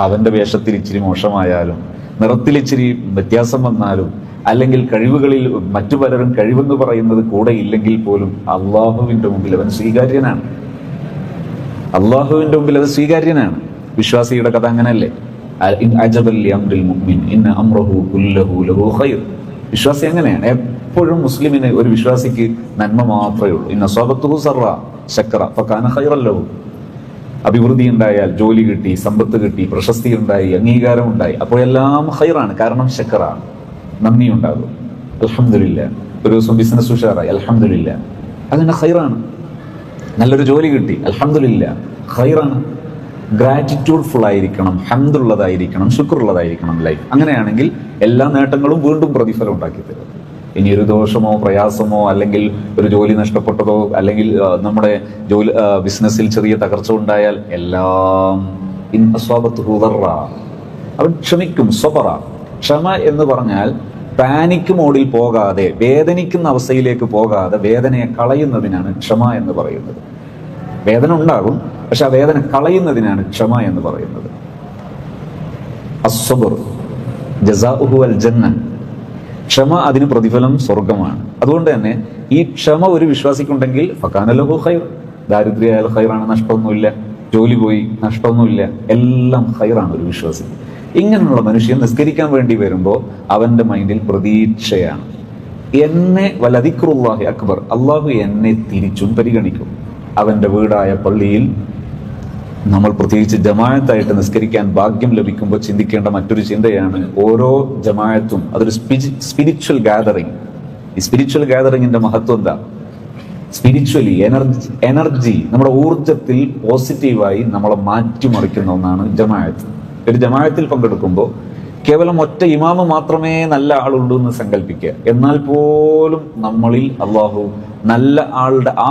അവന്റെ വേഷത്തിൽ ഇച്ചിരി മോശമായാലും, നിറത്തിൽ ഇച്ചിരി വ്യത്യാസം വന്നാലും, അല്ലെങ്കിൽ കഴിവുകളിൽ മറ്റു പലരും കഴിവെന്ന് പറയുന്നത് കൂടെ ഇല്ലെങ്കിൽ പോലും അള്ളാഹുവിന്റെ മുമ്പിൽ അവൻ സ്വീകാര്യനാണ്. അള്ളാഹുവിന്റെ മുമ്പിൽ അത് സ്വീകാര്യനാണ്. വിശ്വാസിയുടെ കഥ അങ്ങനല്ലേ? വിശ്വാസി അങ്ങനെയാണ്. എപ്പോഴും മുസ്ലിമിന്, ഒരു വിശ്വാസിക്ക് നന്മ മാത്രമേ ഉള്ളൂ. ഇന്ന സ്വബത്തുഹു സർറ ശക്ര ഫകാന ഖൈറൻ ലഹു. അഭിവൃദ്ധി ഉണ്ടായാൽ, ജോലി കിട്ടി, സമ്പത്ത് കിട്ടി, പ്രശസ്തി ഉണ്ടായി, അംഗീകാരം ഉണ്ടായി, അപ്പോഴെല്ലാം ഖൈറാണ്. കാരണം ശക്റാണ്, നന്ദി ഉണ്ടാകും. അൽഹംദുലില്ലാ. ഒരു ദിവസം ബിസിനസ് ഉഷാറായി, അൽഹംദുലില്ലാ, അതിന് ഖൈറാണ്. നല്ലൊരു ജോലി കിട്ടി, അൽഹംദുലില്ലാ, ഖൈറാണ്. ഗ്രാറ്റിറ്റ്യൂഡ് ഫുൾ ആയിരിക്കണം, ഹംദുള്ളതായിരിക്കണം, ശുക്റുള്ളതായിരിക്കണം ലൈഫ്. അങ്ങനെയാണെങ്കിൽ എല്ലാ നേട്ടങ്ങളും വീണ്ടും പ്രതിഫലം ഉണ്ടാക്കി തരും. ഇനി ഒരു ദോഷമോ പ്രയാസമോ അല്ലെങ്കിൽ ഒരു ജോലി നഷ്ടപ്പെട്ടതോ അല്ലെങ്കിൽ നമ്മുടെ ജോലി ബിസിനസ്സിൽ ചെറിയ തകർച്ച ഉണ്ടായാൽ എല്ലാം ഇൻ അസ്വാബത്തുഹു ദർറ, അവൻ ക്ഷമിക്കും. സ്വബറ, ക്ഷമ എന്ന് പറഞ്ഞാൽ പാനിക് മോഡിൽ പോകാതെ, വേദനിക്കുന്ന അവസ്ഥയിലേക്ക് പോകാതെ വേദനയെ കളയുന്നതിനാണ് ക്ഷമ എന്ന് പറയുന്നത്. വേദന ഉണ്ടാകും, പക്ഷെ ആ വേദന കളയുന്നതിനാണ് ക്ഷമ എന്ന് പറയുന്നത്. അസ്സബ്ർ ജസാഉഹു അൽ ജന്ന, ക്ഷമ അതിന് പ്രതിഫലം സ്വർഗമാണ്. അതുകൊണ്ട് തന്നെ ഈ ക്ഷമ ഒരു വിശ്വാസിക്കുണ്ടെങ്കിൽ ഫകാന ലഹു ഖൈർ, ദാരിദ്ര്യായാൽ ഖൈറാണ്, നഷ്ടമൊന്നുമില്ല. ജോലി പോയി നഷ്ടമൊന്നുമില്ല, എല്ലാം ഖൈറാണ് ഒരു വിശ്വാസി. ഇങ്ങനെയുള്ള മനുഷ്യൻ നിസ്കരിക്കാൻ വേണ്ടി വരുമ്പോൾ അവന്റെ മൈൻഡിൽ പ്രതീക്ഷയാണ്. എന്നെ വലദിക്റുല്ലാഹി അക്ബർ, അള്ളാഹു എന്നെ തിരിച്ചും പരിഗണിക്കും. അവന്റെ വീടായ പള്ളിയിൽ നമ്മൾ പ്രത്യേകിച്ച് ജമാഅത്തായിട്ട് നിസ്കരിക്കാൻ ഭാഗ്യം ലഭിക്കുമ്പോൾ ചിന്തിക്കേണ്ട മറ്റൊരു ചിന്തയാണ്, ഓരോ ജമാഅത്തും അതൊരു സ്പിരിച്വൽ ഗാദറിങ്. ഈ സ്പിരിച്വൽ ഗാദറിങ്ങിന്റെ മഹത്വം എന്താ? സ്പിരിച്വലി എനർജി നമ്മുടെ ഊർജത്തിൽ പോസിറ്റീവായി നമ്മളെ മാറ്റിമറിക്കുന്ന ഒന്നാണ് ജമാഅത്ത്. ഒരു ജമാഅത്തിൽ പങ്കെടുക്കുമ്പോൾ കേവലം ഒറ്റ ഇമാമ് മാത്രമേ നല്ല ആളുള്ളൂ എന്ന് സങ്കല്പിക്കുക. എന്നാൽ പോലും നമ്മളിൽ അള്ളാഹു നല്ല ആളുടെ ആ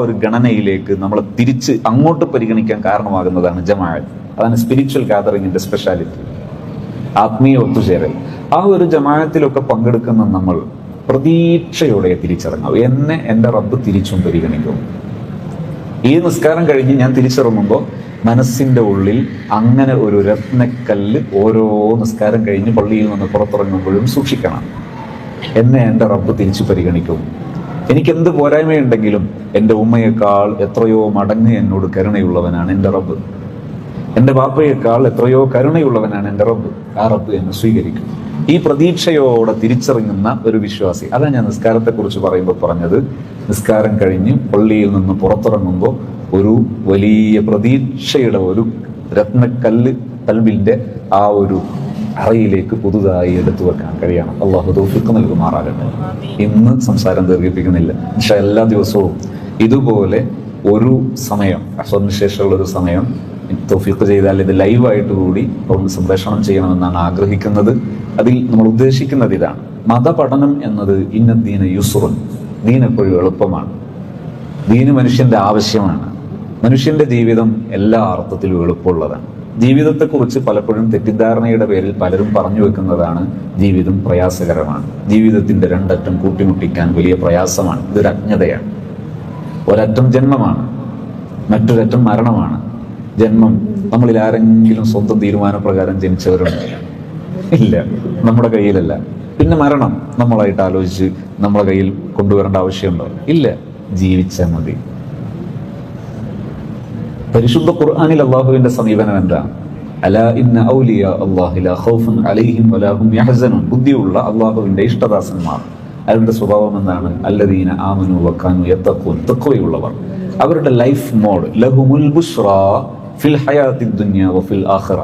ഒരു ഗണനയിലേക്ക് നമ്മളെ തിരിച്ച് അങ്ങോട്ട് പരിഗണിക്കാൻ കാരണമാകുന്നതാണ് ജമാഅത്ത്. അതാണ് സ്പിരിച്വൽ ഗാദറിങ്ങിന്റെ സ്പെഷ്യാലിറ്റി, ആത്മീയ ഒത്തുചേരൽ. ആ ഒരു ജമാഅത്തിലൊക്കെ പങ്കെടുക്കുന്ന നമ്മൾ പ്രതീക്ഷയോടെ തിരിച്ചിറങ്ങും. എന്നെ എൻ്റെ റബ്ബ് തിരിച്ചും പരിഗണിക്കും. ഈ നിസ്കാരം കഴിഞ്ഞ് ഞാൻ തിരിച്ചിറങ്ങുമ്പോൾ മനസ്സിന്റെ ഉള്ളിൽ അങ്ങനെ ഒരു രത്നക്കല്ല് ഓരോ നിസ്കാരം കഴിഞ്ഞ് പള്ളിയിൽ നിന്ന് പുറത്തിറങ്ങുമ്പോഴും സൂക്ഷിക്കണം. എന്നെ എൻ്റെ റബ്ബ് തിരിച്ചു പരിഗണിക്കും. എനിക്കെന്ത് പോരായ്മയുണ്ടെങ്കിലും എൻ്റെ ഉമ്മയേക്കാൾ എത്രയോ മടങ്ങ് എന്നോട് കരുണയുള്ളവനാണ് എൻ്റെ റബ്ബ്. എൻ്റെ ബാപ്പയേക്കാൾ എത്രയോ കരുണയുള്ളവനാണ് എൻ്റെ റബ്ബ്. ആ റബ്ബ് എന്നെ സ്വീകരിക്കും. ഈ പ്രതീക്ഷയോടെ തിരിച്ചറിയുന്ന ഒരു വിശ്വാസി, അതാണ് ഞാൻ നിസ്കാരത്തെക്കുറിച്ച് പറയുമ്പോൾ പറഞ്ഞത്. നിസ്കാരം കഴിഞ്ഞ് പള്ളിയിൽ നിന്ന് പുറത്തിറങ്ങുമ്പോൾ ഒരു വലിയ പ്രതീക്ഷയുടെ ഒരു രത്നക്കല്ല് കൽബിന്റെ ആ ഒരു അറയിലേക്ക് പുതുതായി എടുത്തു വെക്കാൻ കഴിയണം. അള്ളാഹു തൗഫീഖ് നൽകുമാറാകട്ടെ. ഇന്ന് സംസാരം ദീർഘിപ്പിക്കുന്നില്ല. പക്ഷെ എല്ലാ ദിവസവും ഇതുപോലെ ഒരു സമയം, അസറിന് ശേഷമുള്ള ഒരു സമയം തൗഫീഖ് ചെയ്താൽ ഇത് ലൈവായിട്ട് കൂടി ഒന്ന് സംപ്രേഷണം ചെയ്യണമെന്നാണ് ആഗ്രഹിക്കുന്നത്. അതിൽ നമ്മൾ ഉദ്ദേശിക്കുന്നത് ഇതാണ്: മതപഠനം എന്നത് ഇന്നദ്ദീന യുസ്റുൻ, ദീൻ എപ്പോഴും എളുപ്പമാണ്. ദീന് മനുഷ്യന്റെ ആവശ്യമാണ്. മനുഷ്യന്റെ ജീവിതം എല്ലാ അർത്ഥത്തിലും എളുപ്പമുള്ളതാണ്. ജീവിതത്തെക്കുറിച്ച് പലപ്പോഴും തെറ്റിദ്ധാരണയുടെ പേരിൽ പലരും പറഞ്ഞു വെക്കുന്നതാണ് ജീവിതം പ്രയാസകരമാണ്, ജീവിതത്തിന്റെ രണ്ടറ്റം കൂട്ടിമുട്ടിക്കാൻ വലിയ പ്രയാസമാണ്. ഇതൊരു അജ്ഞതയാണ്. ഒരറ്റം ജന്മമാണ്, മറ്റൊരറ്റം മരണമാണ്. ജന്മം, നമ്മളിൽ ആരെങ്കിലും സ്വന്തം തീരുമാനപ്രകാരം ജനിച്ചവരുണ്ട്? ഇല്ല, നമ്മുടെ കയ്യിലല്ല. പിന്നെ മരണം നമ്മളായിട്ട് ആലോചിച്ച് നമ്മളെ കയ്യിൽ കൊണ്ടുവരേണ്ട ആവശ്യമുണ്ടോ? ഇല്ല, ജീവിച്ചാൽ മതി. പരിശുദ്ധ ഖുർആനിൽ അള്ളാഹുവിന്റെ സമീപനം എന്താ? അലാ ഇന്ന ഔലിയ അല്ലാഹി ലാ ഖൗഫുൻ അലൈഹിം വലാ ഹും യഹ്സനൂൻ. ബുദ്ധിയുള്ള അള്ളാഹുവിന്റെ ഇഷ്ടദാസന്മാർ, അവരുടെ സ്വഭാവം എന്താണ്? അല്ലദീന ആമനു വകാനു യത്തഖൂൻ, തഖ്വയുള്ളവർ. അവരുടെ ലൈഫ് മോഡ് ലഹുമുൽ ബുശ്റാ ഫിൽ ഹയാത്തി ദുനിയ വഫിൽ ആഖിറ.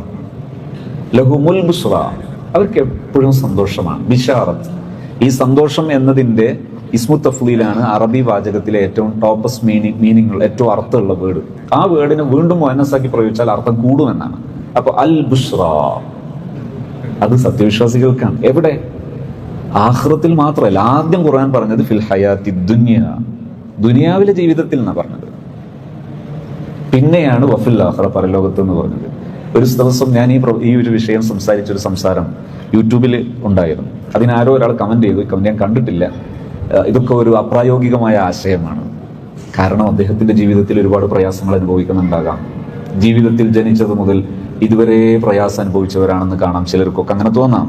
ലഹുമുൽ ബുശ്റാ, അവർക്ക് എപ്പോഴും സന്തോഷമാണ്. ബിശാറത്ത്, ഈ സന്തോഷം എന്നതിന്റെ ഇസ്മു തഫ്ലീലാണ് അറബി വാചകത്തിലെ ഏറ്റവും ടോപ്പസ്റ്റ് മീനിങ്, ഏറ്റവും അർത്ഥമുള്ള വേർഡ്. ആ വേർഡിനെ വീണ്ടും മുഅന്നസാക്കി പ്രയോഗിച്ചാൽ അർത്ഥം കൂടുമെന്നാണ്. അപ്പൊ അൽ ബുശ്റ, അത് സത്യവിശ്വാസികൾക്കാണ്. എവിടെ? ആഖിറത്തിൽ മാത്രമല്ല. ആദ്യം ഖുർആൻ പറഞ്ഞത് ഫിൽ ഹയാത്തി ദുനിയ, ദുനിയാവിലെ ജീവിതത്തിൽ എന്നാണ് പറഞ്ഞത്. പിന്നെയാണ് വഫിൽ ആഖിറ, പരലോകത്ത് എന്ന് പറഞ്ഞത്. ഒരു ദിവസം ഞാൻ ഈ ഒരു വിഷയം സംസാരിച്ചൊരു സംസാരം യൂട്യൂബിൽ ഉണ്ടായിരുന്നു. അതിനാരോ ഒരാൾ കമന്റ് ചെയ്തു. കമന്റ് ഞാൻ കണ്ടിട്ടില്ല. ഇതൊക്കെ ഒരു അപ്രായോഗികമായ ആശയമാണ്. കാരണം അദ്ദേഹത്തിന്റെ ജീവിതത്തിൽ ഒരുപാട് പ്രയാസങ്ങൾ അനുഭവിക്കുന്നുണ്ടാകാം. ജീവിതത്തിൽ ജനിച്ചത് മുതൽ ഇതുവരെ പ്രയാസം അനുഭവിച്ചവരാണെന്ന് കാണാം. ചിലർക്കൊക്കെ അങ്ങനെ തോന്നാം.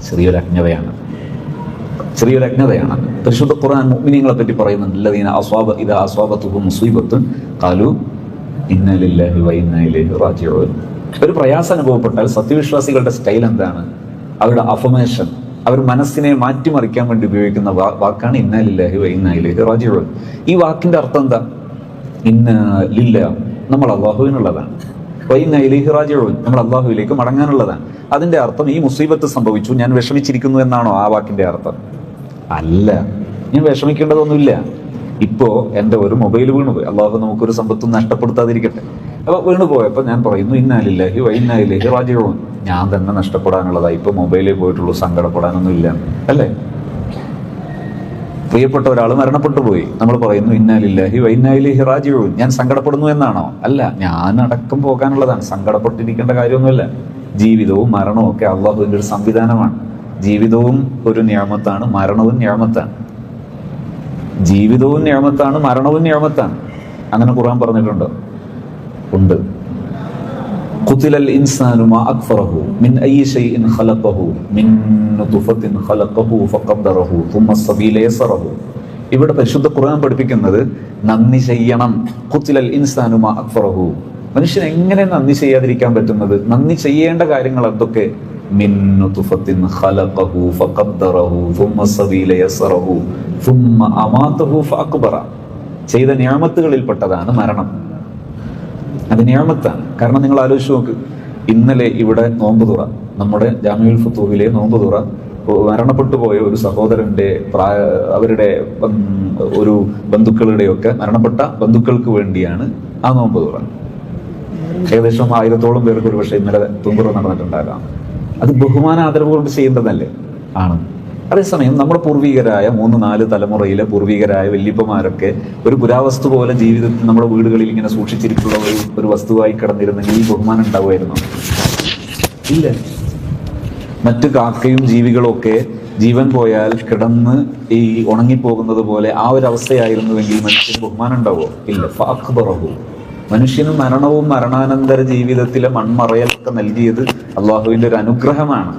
ചെറിയൊരു അജ്ഞതയാണ്. പരിശുദ്ധ ഖുർആൻ മുഅ്മിനീങ്ങളെ പറ്റി പറയുന്നുണ്ട്. അല്ലദീന ഇദാ അസ്വാബത്തുഹും മുസീബത്തുൻ ഖാലു ഇന്നാ ലില്ലാഹി വ ഇന്നാ ഇലൈഹി റാജിഊൻ. ഒരു പ്രയാസം അനുഭവപ്പെട്ടാൽ സത്യവിശ്വാസികളുടെ സ്റ്റൈൽ എന്താണ്? അവരുടെ അഫർമേഷൻ, അവർ മനസ്സിനെ മാറ്റിമറിക്കാൻ വേണ്ടി ഉപയോഗിക്കുന്ന വാക്കാണ് ഇന്നാ ലില്ലാഹി വ ഇന്നാ ഇലൈഹി റാജിഊൻ. ഈ വാക്കിന്റെ അർത്ഥം എന്താ? ഇന്നാ ലില്ലാഹ്, നമ്മൾ അല്ലാഹുവിനുള്ളതാണ്. വ ഇന്നാ ഇലൈഹി റാജിഊൻ, നമ്മൾ അല്ലാഹുവിലേക്ക് മടങ്ങാനുള്ളതാണ്. അതിന്റെ അർത്ഥം ഈ മുസീബത്ത് സംഭവിച്ചു, ഞാൻ വിഷമിച്ചിരിക്കുന്നു എന്നാണോ ആ വാക്കിന്റെ അർത്ഥം? അല്ല, ഞാൻ വിഷമിക്കേണ്ടതൊന്നുമില്ല. ഇപ്പോ എൻ്റെ ഒരു മൊബൈൽ വീണുപോയി. അള്ളാഹു നമുക്കൊരു സമ്പത്തും നഷ്ടപ്പെടുത്താതിരിക്കട്ടെ. അപ്പൊ വീണുപോയപ്പോ ഞാൻ പറയുന്നു ഇന്നാ ലില്ലാഹി വ ഇന്നാ ഇലൈഹി റാജിഊൻ. ഞാൻ തന്നെ നഷ്ടപ്പെടാനുള്ളതാ. ഇപ്പൊ മൊബൈലിൽ പോയിട്ടുള്ളൂ, സങ്കടപ്പെടാനൊന്നും ഇല്ല, അല്ലേ? പ്രിയപ്പെട്ട ഒരാൾ മരണപ്പെട്ടു പോയി, നമ്മൾ പറയുന്നു ഇന്നാ ലില്ലാഹി വ ഇന്നാ ഇലൈഹി റാജിഊൻ. ഞാൻ സങ്കടപ്പെടുന്നു എന്നാണോ? അല്ല, ഞാൻ അടക്കം പോകാനുള്ളതാണ്. സങ്കടപ്പെട്ടിരിക്കേണ്ട കാര്യമൊന്നുമില്ല. ജീവിതവും മരണവും ഒക്കെ അള്ളാഹുവിന്റെ ഒരു സംവിധാനമാണ്. ജീവിതവും ഒരു നിഅമത്താണ്, മരണവും നിഅമത്താണ്. ജീവിതവും നിഅമത്താണ്, മരണവും നിഅമത്താണ്. അങ്ങനെ ഖുർആൻ പറഞ്ഞിട്ടുണ്ടോ? ഉണ്ട്. ഖുതിലൽ ഇൻസാനു മാ അക്ഫറഹു മിൻ അയ്യി ശൈഇൻ ഖലഖഹു മിൻ നുത്ഫത്തിൻ ഖലഖഹു ഫഖദ്ദറഹു തുമ്മ സബീല യസറഹു. ഇവിടെ പരിശുദ്ധ ഖുർആൻ പഠിപ്പിക്കുന്നത് നന്ദി ചെയ്യണം. ഖുതിലൽ ഇൻസാനു മാ അക്ഫറഹു. മനുഷ്യൻ എങ്ങനെ നന്ദി ചെയ്യാതിരിക്കാൻ പറ്റുന്നത്? നന്ദി ചെയ്യേണ്ട കാര്യങ്ങൾ എന്തൊക്കെ? മിൻ നുത്ഫത്തിൻ ഖലഖഹു ഫഖദ്ദറഹു തുമ്മ സബീല യസറഹു തുമ്മ അമാതഹു ഫഅക്ബറ. ചെയ്ത നിഅമത്തുകളിൽപ്പെട്ടതാണ് മരണം. അത് നിഅമത്താണ്. കാരണം നിങ്ങൾ ആലോചിച്ച് നോക്ക്, ഇന്നലെ ഇവിടെ നോമ്പ് തുറ, നമ്മുടെ ജാമിഉൽ ഫുതൂഹിലെ നോമ്പ് തുറ, മരണപ്പെട്ടു പോയ ഒരു സഹോദരന്റെ അവരുടെ ഒരു ബന്ധുക്കളുടെയൊക്കെ മരണപ്പെട്ട ബന്ധുക്കൾക്ക് വേണ്ടിയാണ് ആ നോമ്പ് തുറ. ഏകദേശം 1000-ഓളം പേർക്ക് ഒരു പക്ഷേ ഇന്നലെ തുമ്പുറ നടന്നിട്ടുണ്ടാകാം. അത് ബഹുമാന ആദരവ് കൊണ്ട് ചെയ്യേണ്ടതല്ലേ? ആണ്. അതേസമയം നമ്മുടെ പൂർവികരായ 3-4 തലമുറയിലെ പൂർവികരായ വല്യപ്പമാരൊക്കെ ഒരു പുരാവസ്തു പോലെ ജീവിതത്തിൽ നമ്മുടെ വീടുകളിൽ ഇങ്ങനെ സൂക്ഷിച്ചിട്ടുള്ള ഒരു വസ്തുവായി കിടന്നിരുന്നെങ്കിൽ ഈ ബഹുമാനം ഉണ്ടാവുമായിരുന്നു? ഇല്ല. മറ്റു കാക്കയും ജീവികളും ഒക്കെ ജീവൻ പോയാൽ കിടന്ന് ഈ ഉണങ്ങിപ്പോകുന്നത് പോലെ ആ ഒരു അവസ്ഥയായിരുന്നുവെങ്കിൽ മനുഷ്യന് ബഹുമാനം ഉണ്ടാവോ? ഇല്ല. ഫഅക്ബറഹു. മനുഷ്യന് മരണവും മരണാനന്തര ജീവിതത്തിലെ മൺമറയലൊക്കെ നൽകിയത് അള്ളാഹുവിന്റെ ഒരു അനുഗ്രഹമാണ്.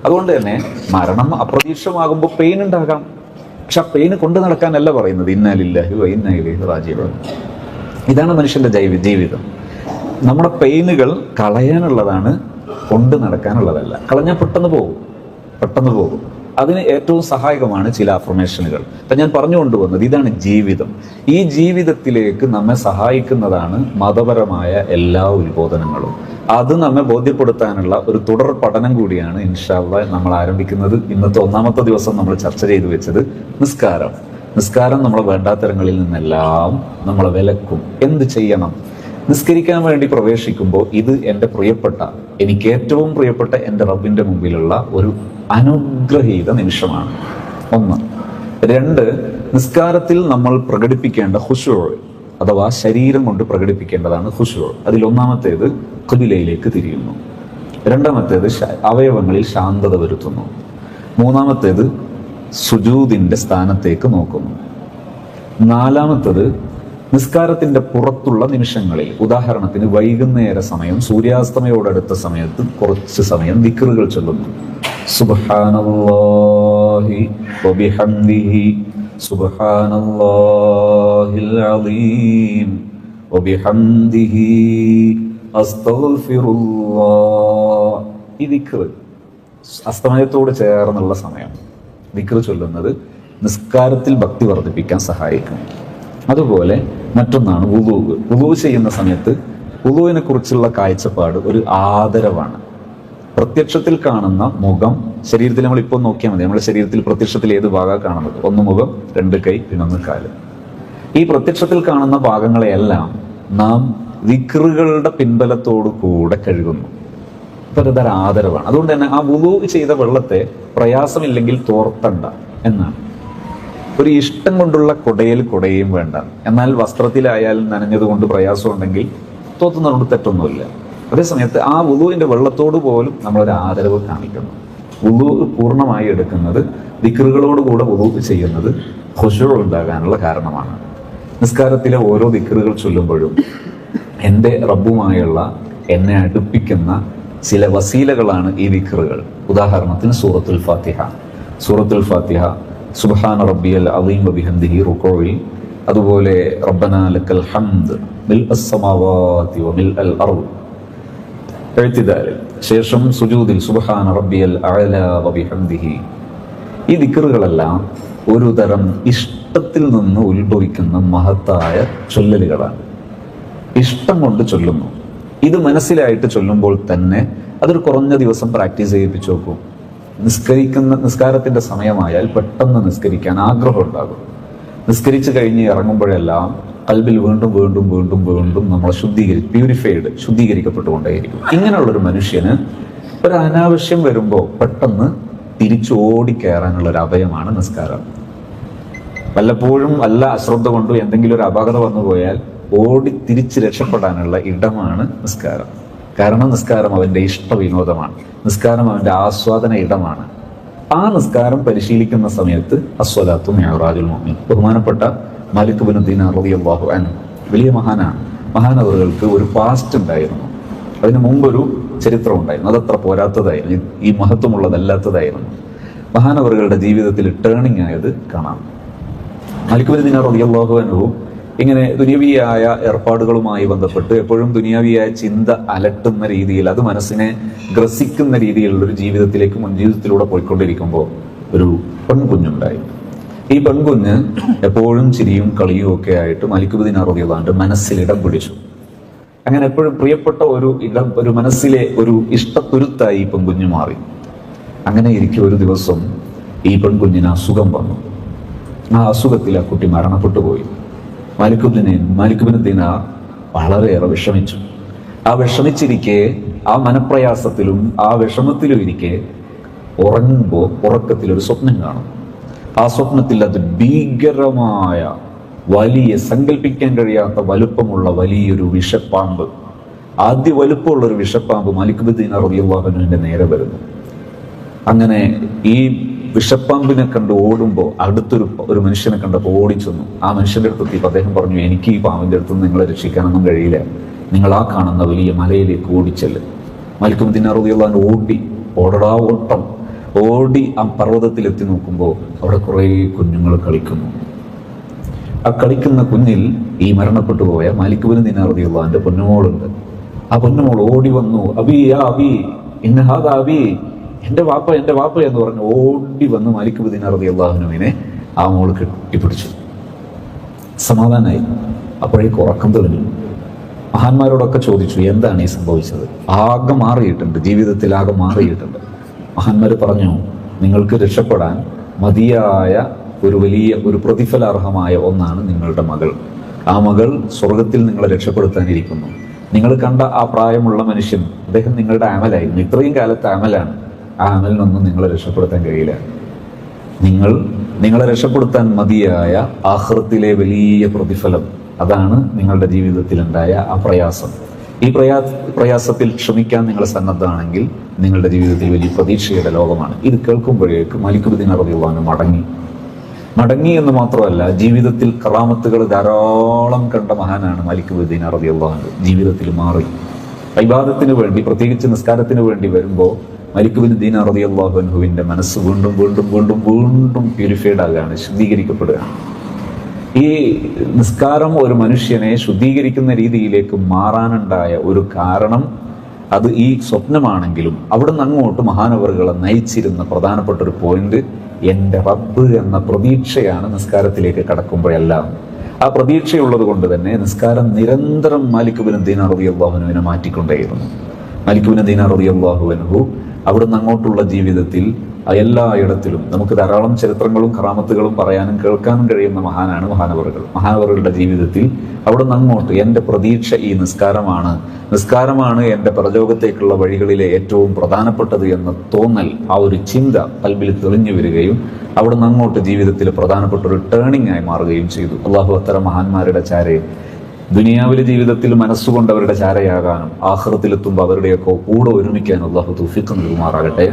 അതുകൊണ്ട് തന്നെ മരണം അപ്രതീക്ഷിതമാകുമ്പോൾ പെയിൻ ഉണ്ടാകാം. പക്ഷെ ആ പെയിന് കൊണ്ടു നടക്കാനല്ല പറയുന്നത് ഇന്നാ ലില്ലാഹി വ ഇന്നാ ഇലൈഹി റാജിഊൻ. ഇതാണ് മനുഷ്യന്റെ ജീവിതം. നമ്മുടെ പെയിനുകൾ കളയാനുള്ളതാണ്, കൊണ്ടു നടക്കാനുള്ളതല്ല. കളഞ്ഞാൽ പെട്ടെന്ന് പോകും. അതിന് ഏറ്റവും സഹായകമാണ് ചില അഫർമേഷനുകൾ. അപ്പം ഞാൻ പറഞ്ഞുകൊണ്ടുവന്നത് ഇതാണ് ജീവിതം. ഈ ജീവിതത്തിലേക്ക് നമ്മെ സഹായിക്കുന്നതാണ് മതപരമായ എല്ലാ ഉത്ബോധനങ്ങളും. അത് നമ്മെ ബോധ്യപ്പെടുത്താനുള്ള ഒരു തുടർ പഠനം കൂടിയാണ് ഇൻഷാ അല്ലാഹ് നമ്മൾ ആരംഭിക്കുന്നത്. ഇന്നത്തെ 1-ാമത്തെ ദിവസം നമ്മൾ ചർച്ച ചെയ്തു വെച്ചത് നിസ്കാരം നമ്മളെ വേണ്ടാത്തരങ്ങളിൽ നിന്നെല്ലാം നമ്മളെ വിലക്കും. എന്ത് ചെയ്യണം? നിസ്കരിക്കാൻ വേണ്ടി പ്രവേശിക്കുമ്പോൾ ഇത് എനിക്ക് ഏറ്റവും പ്രിയപ്പെട്ട എൻ്റെ റബ്ബിന്റെ മുമ്പിലുള്ള ഒരു അനുഗ്രഹീത നിമിഷമാണ്. 1. 2, നിസ്കാരത്തിൽ നമ്മൾ പ്രകടിപ്പിക്കേണ്ട ഖുശൂഅ് അഥവാ ശരീരം കൊണ്ട് പ്രകടിപ്പിക്കേണ്ടതാണ് ഖുശൂഅ്. അതിൽ 1-ാമത്തേത് ഖിബിലയിലേക്ക് തിരിയുന്നു. 2-ാമത്തേത് അവയവങ്ങളിൽ ശാന്തത വരുത്തുന്നു. 3-ാമത്തേത് സുജൂദിന്റെ സ്ഥാനത്തേക്ക് നോക്കുന്നു. 4-ാമത്തേത് നിസ്കാരത്തിന്റെ പുറത്തുള്ള നിമിഷങ്ങളിൽ, ഉദാഹരണത്തിന് വൈകുന്നേര സമയം, സൂര്യാസ്തമയോടടുത്ത സമയത്ത് കുറച്ച് സമയം ദിക്റുകൾ ചൊല്ലുന്നു. സുബ്ഹാനല്ലാഹി വബിഹംദിഹി സുബ്ഹാനല്ലാഹിൽ അളീം വബിഹംദിഹി അസ്തഗ്ഫിറുല്ലാഹ്. ഈ ദിക്ർ അസ്തമയത്തോട് ചേർന്നുള്ള സമയം ദിക്ർ ചൊല്ലുന്നത് നിസ്കാരത്തിൽ ഭക്തി വർദ്ധിപ്പിക്കാൻ സഹായിക്കും. അതുപോലെ മറ്റൊന്നാണ് വുളൂ ചെയ്യുന്ന സമയത്ത് വുളൂവിനെ കുറിച്ചുള്ള കാഴ്ചപ്പാട് ഒരു ആദരവാണ്. പ്രത്യക്ഷത്തിൽ കാണുന്ന മുഖം, ശരീരത്തിൽ നമ്മൾ ഇപ്പോൾ നോക്കിയാൽ മതി, നമ്മുടെ ശരീരത്തിൽ പ്രത്യക്ഷത്തിൽ ഏത് ഭാഗമാണ് കാണുന്നത്? 1 മുഖം, 2 കൈ, പിന്നെ 1 കാല്. ഈ പ്രത്യക്ഷത്തിൽ കാണുന്ന ഭാഗങ്ങളെയെല്ലാം നാം ദിക്റുകളുടെ പിൻബലത്തോടു കൂടെ കഴുകുന്നു. ഇപ്പൊ ഇതൊരു ആദരവാണ്. അതുകൊണ്ട് തന്നെ ആ വുളൂ ചെയ്ത വെള്ളത്തെ പ്രയാസമില്ലെങ്കിൽ തോർത്തണ്ട എന്നാണ്. ഒരു ഇഷ്ടം കൊണ്ടുള്ള കുടയും വേണ്ട. എന്നാൽ വസ്ത്രത്തിലായാലും നനഞ്ഞതുകൊണ്ട് പ്രയാസമുണ്ടെങ്കിൽ തോത്തുന്നതുകൊണ്ട് തെറ്റൊന്നുമില്ല. അതേസമയത്ത് ആ വുളുവിന്റെ വെള്ളത്തോട് പോലും നമ്മളൊരു ആദരവ് കാണിക്കുന്നു. വുളു പൂർണ്ണമായി എടുക്കുന്നത്, ദിക്റുകളോടുകൂടെ വുളു ചെയ്യുന്നത് ഖുശൂഅ് ഉണ്ടാകാനുള്ള കാരണമാണ്. നിസ്കാരത്തിലെ ഓരോ ദിക്റുകൾ ചൊല്ലുമ്പോഴും എൻ്റെ റബ്ബുമായുള്ള എന്നെ അടുപ്പിക്കുന്ന ചില വസീലകളാണ് ഈ ദിക്റുകൾ. ഉദാഹരണത്തിന് സൂറത്തുൽ ഫാത്തിഹ സുബ്ഹാന റബ്ബിയൽ അളീം വബിഹംദിഹി റുകൂഇൽ, അതുപോലെ റബ്ബനാ ലക്കൽ ഹംദ് മിൽഅസ് സമാവാതി വമിൽഅൽ അർദ് ഇഅ്തിദാലിൽ, ശേഷം സുജൂദിൽ സുബ്ഹാന റബ്ബിയൽ അഅ്ലാ വബിഹംദിഹി. ഈ ദിക്റുകളെല്ലാം ഒരു തരം ഇഷ്ടത്തിൽ നിന്ന് ഉത്ഭവിക്കുന്ന മഹത്തായ ചൊല്ലലുകളാണ്. ഇഷ്ടം കൊണ്ട് ചൊല്ലുന്നു. ഇത് മനസ്സിലായിട്ട് ചൊല്ലുമ്പോൾ തന്നെ അതൊരു കുറഞ്ഞ ദിവസം പ്രാക്ടീസ് ചെയ്യിപ്പിച്ചു നോക്കൂ. നിസ്കാരത്തിന്റെ സമയമായാൽ പെട്ടെന്ന് നിസ്കരിക്കാൻ ആഗ്രഹം ഉണ്ടാകും. നിസ്കരിച്ചു കഴിഞ്ഞ് ഇറങ്ങുമ്പോഴെല്ലാം കൽബിൽ വീണ്ടും നമ്മളെ ശുദ്ധീകരിക്കപ്പെട്ടുകൊണ്ടേയിരിക്കും. ഇങ്ങനെയുള്ളൊരു മനുഷ്യന് ഒരു അനാവശ്യം വരുമ്പോൾ പെട്ടെന്ന് തിരിച്ചോടി കയറാനുള്ള ഒരു അഭയമാണ് നിസ്കാരം. വല്ലപ്പോഴും വല്ല അശ്രദ്ധ കൊണ്ടോ എന്തെങ്കിലും ഒരു അപകട വന്നു പോയാൽ ഓടി തിരിച്ച് രക്ഷപ്പെടാനുള്ള ഇടമാണ് നിസ്കാരം. കാരണം നിസ്കാരം അവന്റെ ഇഷ്ടവിനോദമാണ്, നിസ്കാരം അവന്റെ ആസ്വാദന ഇടമാണ്. ആ നിസ്കാരം പരിശീലിക്കുന്ന സമയത്ത് അസ്വലാത്തു മിഅ്റാജുൽ മുഅ്മിൻ, ബഹുമാനപ്പെട്ട മാലിക് ഇബ്നു ദീനാർ റളിയല്ലാഹു അൻഹു വലിയ മഹാനാണ്. മഹാനവറുകൾക്ക് ഒരു പാസ്റ്റ് ഉണ്ടായിരുന്നു, അതിന് മുമ്പൊരു ചരിത്രം ഉണ്ടായിരുന്നു. അതത്ര പോരാത്തതായിരുന്നു, ഈ മഹത്വമുള്ളതല്ലാത്തതായിരുന്നു. മഹാനവറുകളുടെ ജീവിതത്തിൽ ടേണിംഗ് ആയത് കാണാം. മാലിക് ഇബ്നു ദീനാർ റളിയല്ലാഹു അൻഹു ഇങ്ങനെ ദുനിയവിയായ ഏർപ്പാടുകളുമായി ബന്ധപ്പെട്ട് എപ്പോഴും ദുനിയാവിയായ ചിന്ത അലട്ടുന്ന രീതിയിൽ, അത് മനസ്സിനെ ഗ്രസിക്കുന്ന രീതിയിലുള്ള ഒരു ജീവിതത്തിലേക്ക് മുൻജീവിതത്തിലൂടെ പോയിക്കൊണ്ടിരിക്കുമ്പോൾ ഒരു പെൺകുഞ്ഞുണ്ടായി. ഈ പെൺകുഞ്ഞ് എപ്പോഴും ചിരിയും കളിയും ഒക്കെ ആയിട്ട് മാലിക് ഇബ്നു ദീനാർ റളിയല്ലാഹു അൻഹു മനസ്സിൽ ഇടം പിടിച്ചു. അങ്ങനെ എപ്പോഴും പ്രിയപ്പെട്ട ഒരു മനസ്സിലെ ഒരു ഇഷ്ടത്തുരുത്തായി ഈ പെൺകുഞ്ഞ് മാറി. അങ്ങനെ ഇരിക്കെ ഒരു ദിവസം ഈ പെൺകുഞ്ഞിന് അസുഖം വന്നു. ആ അസുഖത്തിൽ ആ കുട്ടി മരണപ്പെട്ടു പോയി. മാലിക് ഇബ്നു ദീനാർ വളരെയേറെ വിഷമിച്ചു. ആ വിഷമിച്ചിരിക്കെ, ആ മനപ്രയാസത്തിലും ആ വിഷമത്തിലും ഇരിക്കെ ഉറങ്ങുമ്പോൾ ഉറക്കത്തിലൊരു സ്വപ്നം കാണും. ആ സ്വപ്നത്തിൽ അത് ഭീകരമായ വലിയ, സങ്കല്പിക്കാൻ കഴിയാത്ത വലുപ്പമുള്ള വലിയൊരു വിഷപ്പാമ്പ്, ആദ്യ വലുപ്പമുള്ളൊരു വിഷപ്പാമ്പ് മാലിക് ഇബ്നു ദീനാർ റളിയല്ലാഹു അൻഹുവിന്റെ നേരെ വരുന്നു. അങ്ങനെ ഈ വിഷപ്പാമ്പിനെ കണ്ട് ഓടുമ്പോൾ ഒരു മനുഷ്യനെ കണ്ടപ്പോൾ ഓടിച്ചെന്നു. ആ മനുഷ്യന്റെ അടുത്ത് എത്തിയപ്പോൾ അദ്ദേഹം പറഞ്ഞു, എനിക്ക് ഈ പാമ്പിന്റെ അടുത്ത് നിങ്ങളെ രക്ഷിക്കാനൊന്നും കഴിയില്ല, നിങ്ങൾ ആ കാണുന്ന വലിയ മലയിലേക്ക് ഓടിച്ചെല്ല്. മാലിക് ഇബ്നു ദീനാർ റളിയല്ലാഹു അൻഹു ഓടി ആ പർവ്വതത്തിലെത്തി നോക്കുമ്പോൾ അവിടെ കുറേ കുഞ്ഞുങ്ങൾ കളിക്കുന്നു. ആ കളിക്കുന്ന കുഞ്ഞിൽ ഈ മരണപ്പെട്ടു പോയ മാലിക് ഇബ്നു ദീനാർ റളിയല്ലാഹു അൻഹുവിന്റെ പൊന്നുമോളുണ്ട്. ആ പൊന്നുമോൾ ഓടി വന്നു, അബി യാ അബി ഇന്ന ഹാദാ അബി, എന്റെ വാപ്പ എന്ന് പറഞ്ഞ് ഓടി വന്ന് മാലിക് ഇബ്നു ദീനാർ റളിയല്ലാഹു അൻഹുവിനെ ആ മോള് കെട്ടിപ്പിടിച്ചു. സമാധാനായി. അപ്പോഴേക്ക് ഉറക്കം തെളിഞ്ഞു. മഹാന്മാരോടൊക്കെ ചോദിച്ചു, എന്താണ് ഈ സംഭവിച്ചത്? ആകെ മാറിയിട്ടുണ്ട്, ജീവിതത്തിൽ ആകെ മാറിയിട്ടുണ്ട്. മഹാന്മാർ പറഞ്ഞു, നിങ്ങൾക്ക് രക്ഷപ്പെടാൻ മതിയായ ഒരു പ്രതിഫലാർഹമായ ഒന്നാണ് നിങ്ങളുടെ മകൾ. ആ മകൾ സ്വർഗത്തിൽ നിങ്ങളെ രക്ഷപ്പെടുത്താനിരിക്കുന്നു. നിങ്ങൾ കണ്ട ആ പ്രായമുള്ള മനുഷ്യൻ, അദ്ദേഹം നിങ്ങളുടെ അമലായിരുന്നു, ഇത്രയും കാലത്തെ അമലാണ്. ആ അമലിനൊന്നും നിങ്ങളെ രക്ഷപ്പെടുത്താൻ കഴിയില്ല. നിങ്ങളെ രക്ഷപ്പെടുത്താൻ മതിയായ ആഖിറത്തിലെ വലിയ പ്രതിഫലം, അതാണ് നിങ്ങളുടെ ജീവിതത്തിലുണ്ടായ ആ പ്രയാസം. ഈ പ്രയാസത്തിൽ ക്ഷമിക്കാൻ നിങ്ങൾ സന്നദ്ധമാണെങ്കിൽ നിങ്ങളുടെ ജീവിതത്തിൽ വലിയ പ്രതീക്ഷയുടെ ലോകമാണ്. ഇത് കേൾക്കുമ്പോഴേക്ക് മാലിക് ഇബ്നു ദീനാർ റളിയല്ലാഹു അൻഹു മടങ്ങി എന്ന് മാത്രമല്ല, ജീവിതത്തിൽ കറാമത്തുകൾ ധാരാളം കണ്ട മഹാനാണ് മാലിക് ഇബ്നു ദീനാർ റളിയല്ലാഹു അൻഹു. ജീവിതത്തിൽ മാറി. ഇബാദത്തിന് വേണ്ടി, പ്രത്യേകിച്ച് നിസ്കാരത്തിന് വേണ്ടി വരുമ്പോൾ മാലിക് ഇബ്നു ദീനാർ റളിയല്ലാഹു അൻഹുവിന്റെ മനസ്സ് വീണ്ടും വീണ്ടും വീണ്ടും വീണ്ടും പ്യൂരിഫൈഡ് ആകുകയാണ്, ശുദ്ധീകരിക്കപ്പെടുകയാണ്. ഈ നിസ്കാരം ഒരു മനുഷ്യനെ ശുദ്ധീകരിക്കുന്ന രീതിയിലേക്ക് മാറാനുണ്ടായ ഒരു കാരണം, അത് ഈ സ്വപ്നമാണെങ്കിലും അവിടെ നിന്ന് അങ്ങോട്ട് മഹാനവറുകളെ നയിച്ചിരുന്ന പ്രധാനപ്പെട്ട ഒരു പോയിന്റ്, എൻ്റെ റബ്ബ് എന്ന പ്രതീക്ഷയാണ് നിസ്കാരത്തിലേക്ക് കടക്കുമ്പോഴെല്ലാം. ആ പ്രതീക്ഷയുള്ളത് കൊണ്ട് തന്നെ നിസ്കാരം നിരന്തരം മാലിക് ഇബ്നു ദീനാർ റളിയല്ലാഹു അൻഹുവിനെ മാറ്റിക്കൊണ്ടേയിരുന്നു. മാലിക് ഇബ്നു ദീനാർ റളിയല്ലാഹു അൻഹു അവിടുന്ന് അങ്ങോട്ടുള്ള ജീവിതത്തിൽ എല്ലായിടത്തിലും നമുക്ക് ധാരാളം ചരിത്രങ്ങളും കറാമത്തുകളും പറയാനും കേൾക്കാനും കഴിയുന്ന മഹാനാണ് മഹാനവറുകളുടെ ജീവിതത്തിൽ അവിടുന്ന് അങ്ങോട്ട് എൻ്റെ പ്രതീക്ഷ ഈ നിസ്കാരമാണ് എൻ്റെ പരലോകത്തേക്കുള്ള വഴികളിലെ ഏറ്റവും പ്രധാനപ്പെട്ടത് എന്ന തോന്നൽ, ആ ഒരു ചിന്ത കൽബിൽ തെളിഞ്ഞു വരികയും അവിടുന്ന് അങ്ങോട്ട് ജീവിതത്തിൽ പ്രധാനപ്പെട്ട ഒരു ടേണിംഗ് ആയി മാറുകയും ചെയ്തു. അള്ളാഹു അത്തരം മഹാന്മാരുടെ ചാരയെ ദുനിയാവിലെ ജീവിതത്തിൽ മനസ്സുകൊണ്ട് അവരുടെ ചാരയാകാനും ആഖിറത്തിലെത്തുമ്പോൾ അവരുടെയൊക്കെ കൂടെ ഒരുമിക്കാനും അള്ളാഹു തൗഫീഖ് നൽകുമാറാകട്ടെ.